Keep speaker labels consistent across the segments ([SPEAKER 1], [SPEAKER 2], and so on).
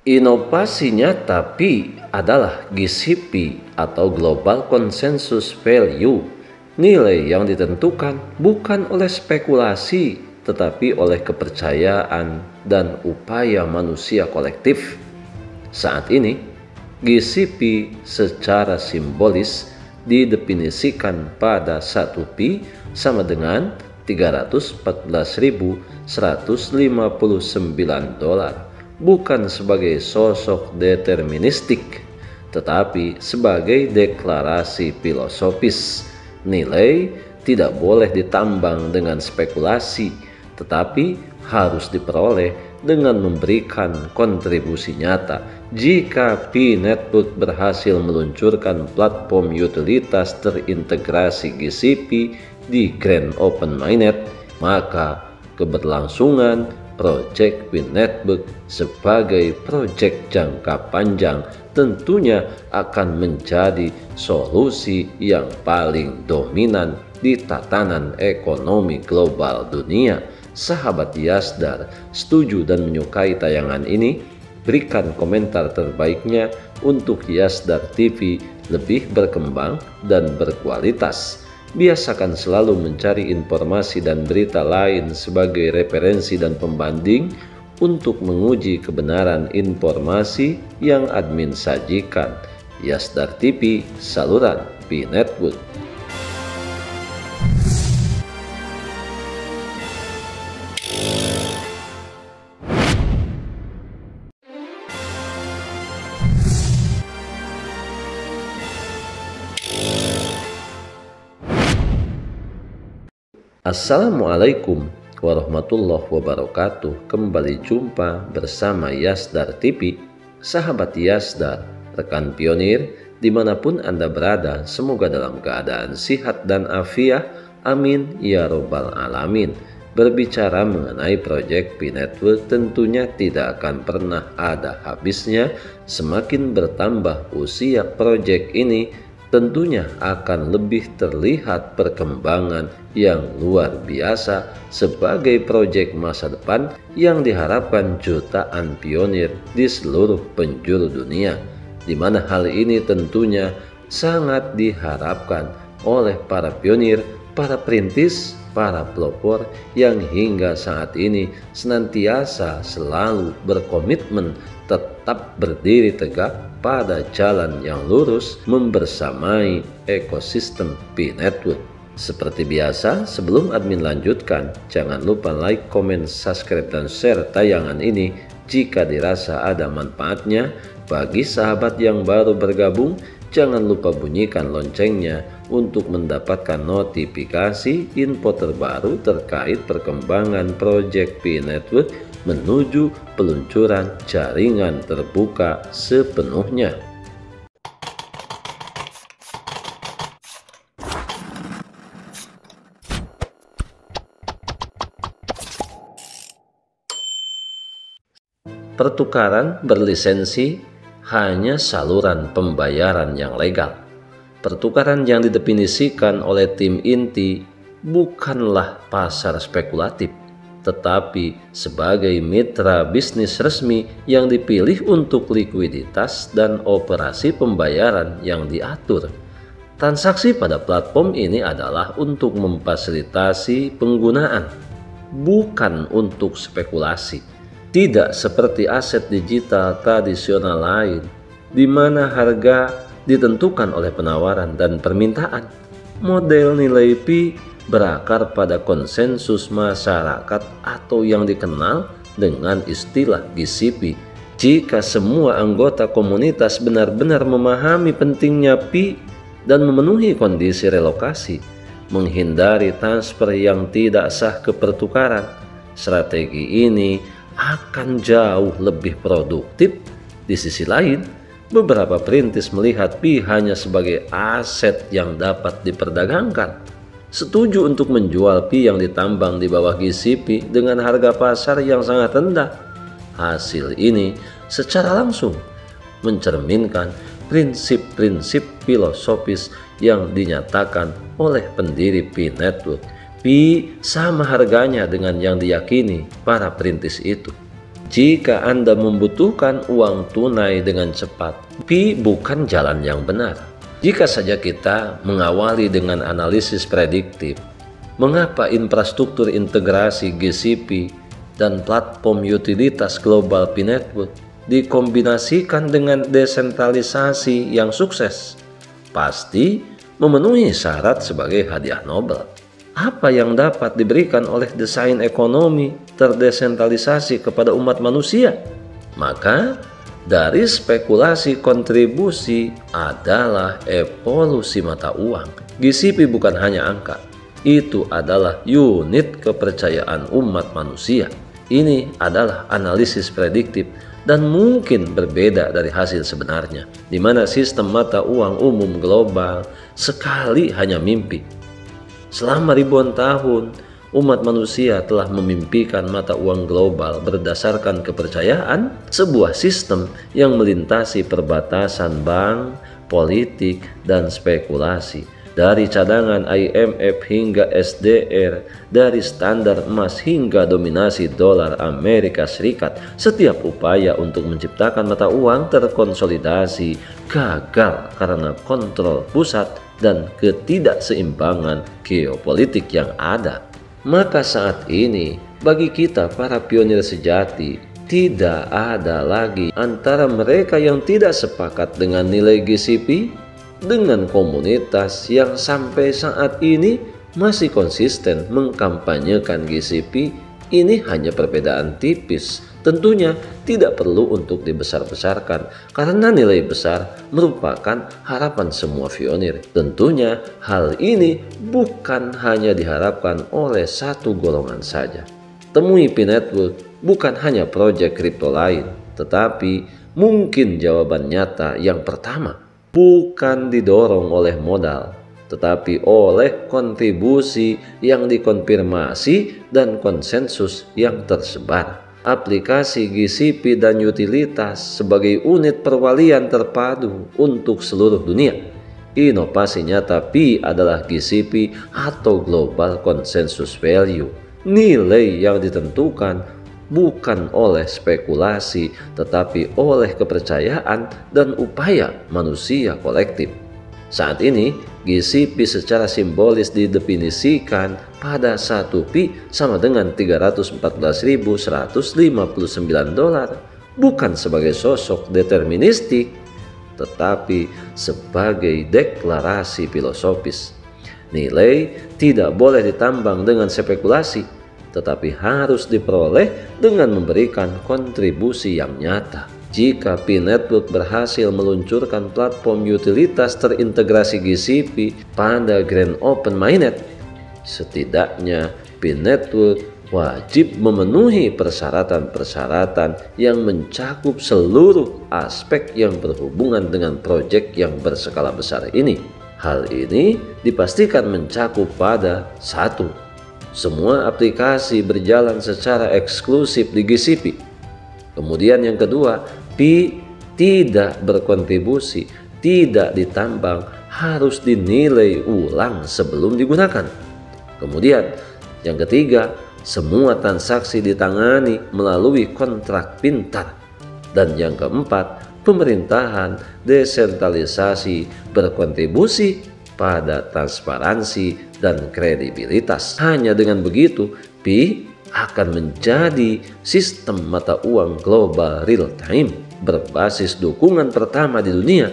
[SPEAKER 1] Inovasi nyata Pi adalah GCP atau Global Consensus Value, nilai yang ditentukan bukan oleh spekulasi tetapi oleh kepercayaan dan upaya manusia kolektif. Saat ini, GCP secara simbolis didefinisikan pada 1 Pi sama dengan $314.159, bukan sebagai sosok deterministik, tetapi sebagai deklarasi filosofis. Nilai tidak boleh ditambang dengan spekulasi, tetapi harus diperoleh dengan memberikan kontribusi nyata. Jika Pi Network berhasil meluncurkan platform utilitas terintegrasi GCP di Grand Open Mainnet, maka keberlangsungan proyek Pi Network sebagai proyek jangka panjang tentunya akan menjadi solusi yang paling dominan di tatanan ekonomi global dunia. Sahabat Yasdar, setuju dan menyukai tayangan ini? Berikan komentar terbaiknya untuk Yasdar TV lebih berkembang dan berkualitas. Biasakan selalu mencari informasi dan berita lain sebagai referensi dan pembanding untuk menguji kebenaran informasi yang admin sajikan. Yasdar TV, saluran Pi Network. Assalamualaikum warahmatullahi wabarakatuh. Kembali jumpa bersama Yasdar TV. Sahabat Yasdar, rekan pionir dimanapun Anda berada, semoga dalam keadaan sehat dan afiat. Amin ya robbal alamin. Berbicara mengenai proyek Pi Network tentunya tidak akan pernah ada habisnya. Semakin bertambah usia proyek ini, tentunya akan lebih terlihat perkembangan yang luar biasa sebagai proyek masa depan yang diharapkan jutaan pionir di seluruh penjuru dunia, di mana hal ini tentunya sangat diharapkan oleh para pionir, para perintis, para pelopor yang hingga saat ini senantiasa selalu berkomitmen tetap berdiri tegak pada jalan yang lurus membersamai ekosistem Pi Network. Seperti biasa, sebelum admin lanjutkan, jangan lupa like, komen, subscribe, dan share tayangan ini jika dirasa ada manfaatnya. Bagi sahabat yang baru bergabung, jangan lupa bunyikan loncengnya untuk mendapatkan notifikasi info terbaru terkait perkembangan proyek Pi Network menuju peluncuran jaringan terbuka sepenuhnya. Pertukaran berlisensi hanya saluran pembayaran yang legal. Pertukaran yang didefinisikan oleh tim inti bukanlah pasar spekulatif, tetapi sebagai mitra bisnis resmi yang dipilih untuk likuiditas dan operasi pembayaran yang diatur. Transaksi pada platform ini adalah untuk memfasilitasi penggunaan, bukan untuk spekulasi. Tidak seperti aset digital tradisional lain, di mana harga ditentukan oleh penawaran dan permintaan. Model nilai Pi berakar pada konsensus masyarakat atau yang dikenal dengan istilah GCP. Jika semua anggota komunitas benar-benar memahami pentingnya Pi dan memenuhi kondisi relokasi, menghindari transfer yang tidak sah ke pertukaran, strategi ini akan jauh lebih produktif. Di sisi lain, beberapa perintis melihat Pi hanya sebagai aset yang dapat diperdagangkan. Setuju untuk menjual Pi yang ditambang di bawah GCP dengan harga pasar yang sangat rendah. Hasil ini secara langsung mencerminkan prinsip-prinsip filosofis yang dinyatakan oleh pendiri Pi Network. Pi sama harganya dengan yang diyakini para perintis itu. Jika Anda membutuhkan uang tunai dengan cepat, Pi bukan jalan yang benar. Jika saja kita mengawali dengan analisis prediktif, mengapa infrastruktur integrasi GCP dan platform utilitas global Pi Network dikombinasikan dengan desentralisasi yang sukses, pasti memenuhi syarat sebagai hadiah Nobel. Apa yang dapat diberikan oleh desain ekonomi terdesentralisasi kepada umat manusia? Maka dari spekulasi kontribusi adalah evolusi mata uang. GCP bukan hanya angka, itu adalah unit kepercayaan umat manusia. Ini adalah analisis prediktif dan mungkin berbeda dari hasil sebenarnya, di mana sistem mata uang umum global sekali hanya mimpi. Selama ribuan tahun, umat manusia telah memimpikan mata uang global berdasarkan kepercayaan sebuah sistem yang melintasi perbatasan bank, politik, dan spekulasi. Dari cadangan IMF hingga SDR, dari standar emas hingga dominasi dolar Amerika Serikat, setiap upaya untuk menciptakan mata uang terkonsolidasi gagal karena kontrol pusat dan ketidakseimbangan geopolitik yang ada. Maka saat ini bagi kita para pionir sejati tidak ada lagi antara mereka yang tidak sepakat dengan nilai GCP dengan komunitas yang sampai saat ini masih konsisten mengkampanyekan GCP. Ini hanya perbedaan tipis, tentunya tidak perlu untuk dibesar-besarkan karena nilai besar merupakan harapan semua pionir. Tentunya hal ini bukan hanya diharapkan oleh satu golongan saja. Temui Pi Network bukan hanya proyek kripto lain, tetapi mungkin jawaban nyata yang pertama bukan didorong oleh modal, tetapi oleh kontribusi yang dikonfirmasi dan konsensus yang tersebar. Aplikasi GCP dan utilitas sebagai unit perwalian terpadu untuk seluruh dunia. Inovasi nyata Pi adalah GCP atau Global Consensus Value. Nilai yang ditentukan bukan oleh spekulasi, tetapi oleh kepercayaan dan upaya manusia kolektif. Saat ini, GCP secara simbolis didefinisikan pada 1 Pi sama dengan $314.159, bukan sebagai sosok deterministik, tetapi sebagai deklarasi filosofis. Nilai tidak boleh ditambang dengan spekulasi, tetapi harus diperoleh dengan memberikan kontribusi yang nyata. Jika Pi Network berhasil meluncurkan platform utilitas terintegrasi GCP pada Grand Open Mainnet, setidaknya Pi Network wajib memenuhi persyaratan-persyaratan yang mencakup seluruh aspek yang berhubungan dengan proyek yang berskala besar ini. Hal ini dipastikan mencakup pada 1. Semua aplikasi berjalan secara eksklusif di GCP. Kemudian yang kedua, Pi tidak berkontribusi, tidak ditambang, harus dinilai ulang sebelum digunakan. Kemudian yang ketiga, semua transaksi ditangani melalui kontrak pintar. Dan yang keempat, pemerintahan desentralisasi berkontribusi pada transparansi dan kredibilitas. Hanya dengan begitu, Pi akan menjadi sistem mata uang global real time berbasis dukungan pertama di dunia,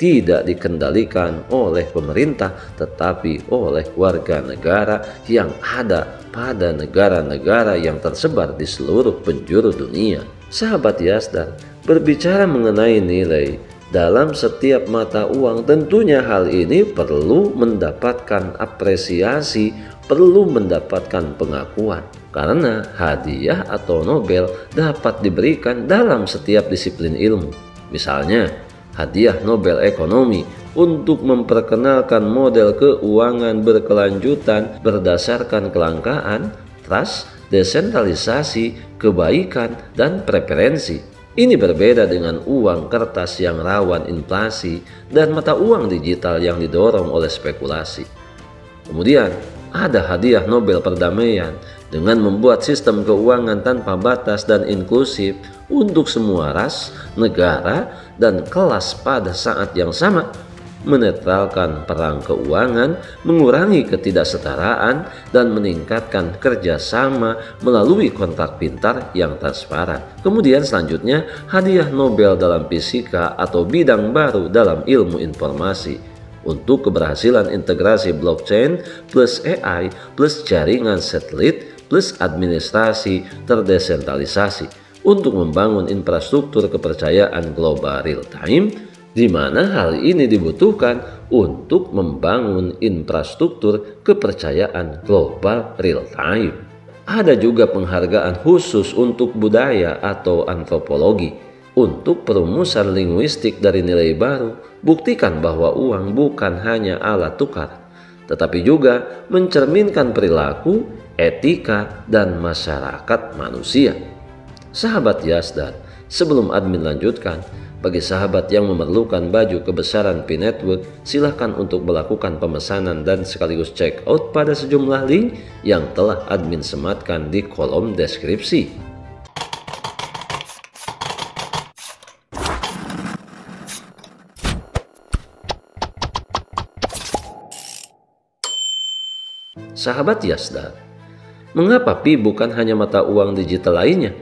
[SPEAKER 1] tidak dikendalikan oleh pemerintah tetapi oleh warga negara yang ada pada negara-negara yang tersebar di seluruh penjuru dunia. Sahabat Yasdar, berbicara mengenai nilai dalam setiap mata uang, tentunya hal ini perlu mendapatkan apresiasi, perlu mendapatkan pengakuan. Karena hadiah atau Nobel dapat diberikan dalam setiap disiplin ilmu. Misalnya, hadiah Nobel Ekonomi untuk memperkenalkan model keuangan berkelanjutan berdasarkan kelangkaan, trust, desentralisasi, kebaikan, dan preferensi. Ini berbeda dengan uang kertas yang rawan inflasi dan mata uang digital yang didorong oleh spekulasi. Kemudian, ada hadiah Nobel Perdamaian Dengan membuat sistem keuangan tanpa batas dan inklusif untuk semua ras, negara, dan kelas pada saat yang sama, menetralkan perang keuangan, mengurangi ketidaksetaraan, dan meningkatkan kerjasama melalui kontrak pintar yang transparan. Kemudian selanjutnya, hadiah Nobel dalam fisika atau bidang baru dalam ilmu informasi untuk keberhasilan integrasi blockchain plus AI plus jaringan satelit plus administrasi terdesentralisasi untuk membangun infrastruktur kepercayaan global real time, di mana hal ini dibutuhkan untuk membangun infrastruktur kepercayaan global real time. Ada juga penghargaan khusus untuk budaya atau antropologi untuk perumusan linguistik dari nilai baru. Buktikan bahwa uang bukan hanya alat tukar, tetapi juga mencerminkan perilaku, etika, dan masyarakat manusia. Sahabat Yazdan, sebelum admin lanjutkan, bagi sahabat yang memerlukan baju kebesaran Pi Network, silakan untuk melakukan pemesanan dan sekaligus check out pada sejumlah link yang telah admin sematkan di kolom deskripsi. Sahabat Yazdan, mengapa Pi bukan hanya mata uang digital lainnya?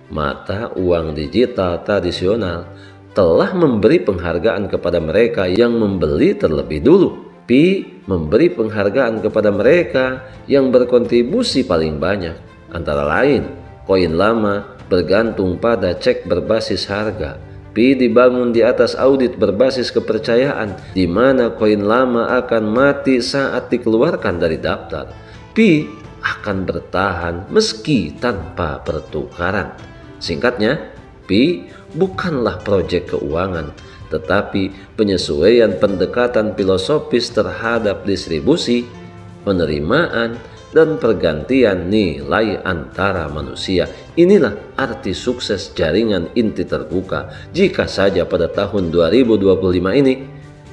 [SPEAKER 1] Mata uang digital tradisional telah memberi penghargaan kepada mereka yang membeli terlebih dulu. Pi memberi penghargaan kepada mereka yang berkontribusi paling banyak, antara lain koin lama bergantung pada cek berbasis harga. Pi dibangun di atas audit berbasis kepercayaan, di mana koin lama akan mati saat dikeluarkan dari daftar. Pi akan bertahan meski tanpa pertukaran. Singkatnya, Pi bukanlah proyek keuangan, tetapi penyesuaian pendekatan filosofis terhadap distribusi, penerimaan, dan pergantian nilai antara manusia. Inilah arti sukses jaringan inti terbuka. Jika saja pada tahun 2025 ini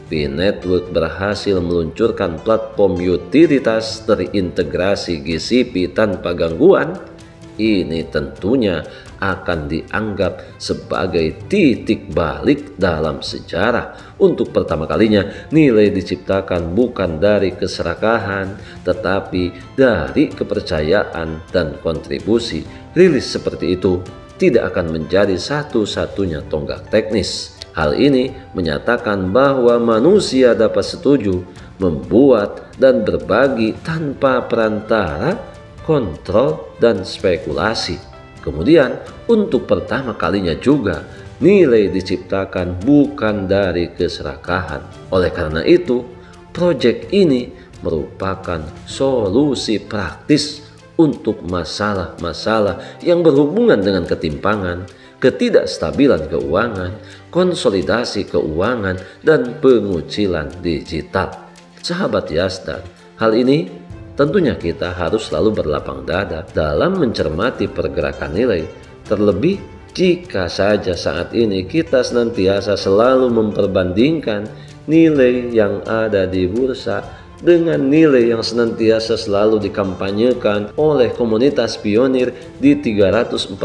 [SPEAKER 1] Pi Network berhasil meluncurkan platform utilitas terintegrasi GCP tanpa gangguan, ini tentunya akan dianggap sebagai titik balik dalam sejarah. Untuk pertama kalinya, nilai diciptakan bukan dari keserakahan, tetapi dari kepercayaan dan kontribusi. Rilis seperti itu tidak akan menjadi satu-satunya tonggak teknis. Hal ini menyatakan bahwa manusia dapat setuju, membuat, dan berbagi tanpa perantara, kontrol, dan spekulasi. Kemudian, untuk pertama kalinya juga, nilai diciptakan bukan dari keserakahan. Oleh karena itu, proyek ini merupakan solusi praktis untuk masalah-masalah yang berhubungan dengan ketimpangan, ketidakstabilan keuangan, konsolidasi keuangan, dan pengucilan digital. Sahabat Yazdan, hal ini tentunya kita harus selalu berlapang dada dalam mencermati pergerakan nilai, terlebih jika saja saat ini kita senantiasa selalu memperbandingkan nilai yang ada di bursa dengan nilai yang senantiasa selalu dikampanyekan oleh komunitas pionir di $314.159.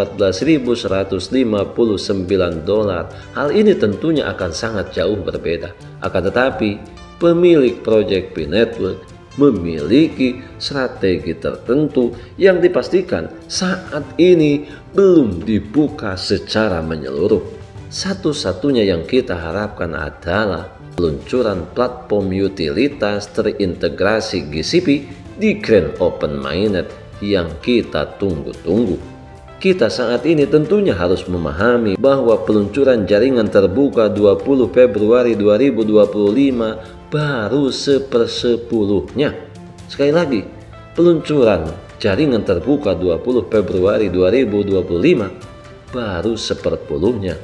[SPEAKER 1] Hal ini tentunya akan sangat jauh berbeda. Akan tetapi, pemilik proyek Pi Network memiliki strategi tertentu yang dipastikan saat ini belum dibuka secara menyeluruh. Satu-satunya yang kita harapkan adalah peluncuran platform utilitas terintegrasi GCP di Grand Open Mainnet yang kita tunggu-tunggu. Kita saat ini tentunya harus memahami bahwa peluncuran jaringan terbuka 20 Februari 2025 baru sepersepuluhnya. Sekali lagi, peluncuran jaringan terbuka 20 Februari 2025 baru seperpuluhnya.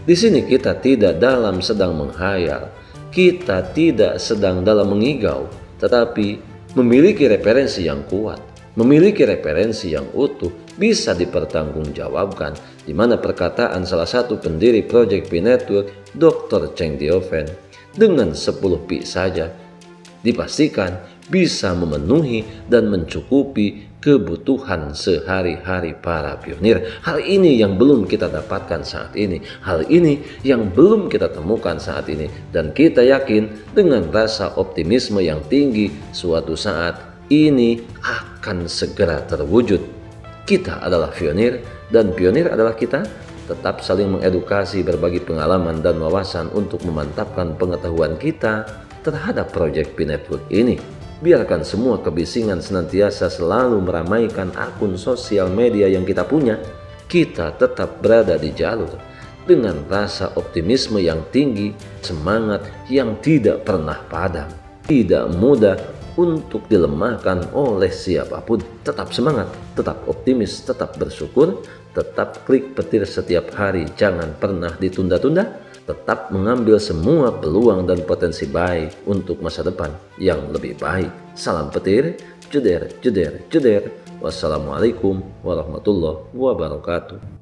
[SPEAKER 1] Di sini kita tidak dalam sedang menghayal, kita tidak sedang dalam mengigau, tetapi memiliki referensi yang kuat, memiliki referensi yang utuh, bisa dipertanggungjawabkan, di mana perkataan salah satu pendiri proyek Pi Network, Dr. Cheng Diofen, dengan 10 pi saja dipastikan bisa memenuhi dan mencukupi kebutuhan sehari-hari para pionir. Hal ini yang belum kita dapatkan saat ini, hal ini yang belum kita temukan saat ini, dan kita yakin dengan rasa optimisme yang tinggi suatu saat ini akan segera terwujud. Kita adalah pionir dan pionir adalah kita. Tetap saling mengedukasi, berbagi pengalaman dan wawasan untuk memantapkan pengetahuan kita terhadap proyek P-Network ini. Biarkan semua kebisingan senantiasa selalu meramaikan akun sosial media yang kita punya. Kita tetap berada di jalur dengan rasa optimisme yang tinggi, semangat yang tidak pernah padam, tidak mudah untuk dilemahkan oleh siapapun. Tetap semangat, tetap optimis, tetap bersyukur, tetap klik petir setiap hari, jangan pernah ditunda-tunda, tetap mengambil semua peluang dan potensi baik untuk masa depan yang lebih baik. Salam petir, jeder, jeder, jeder. Wassalamualaikum warahmatullahi wabarakatuh.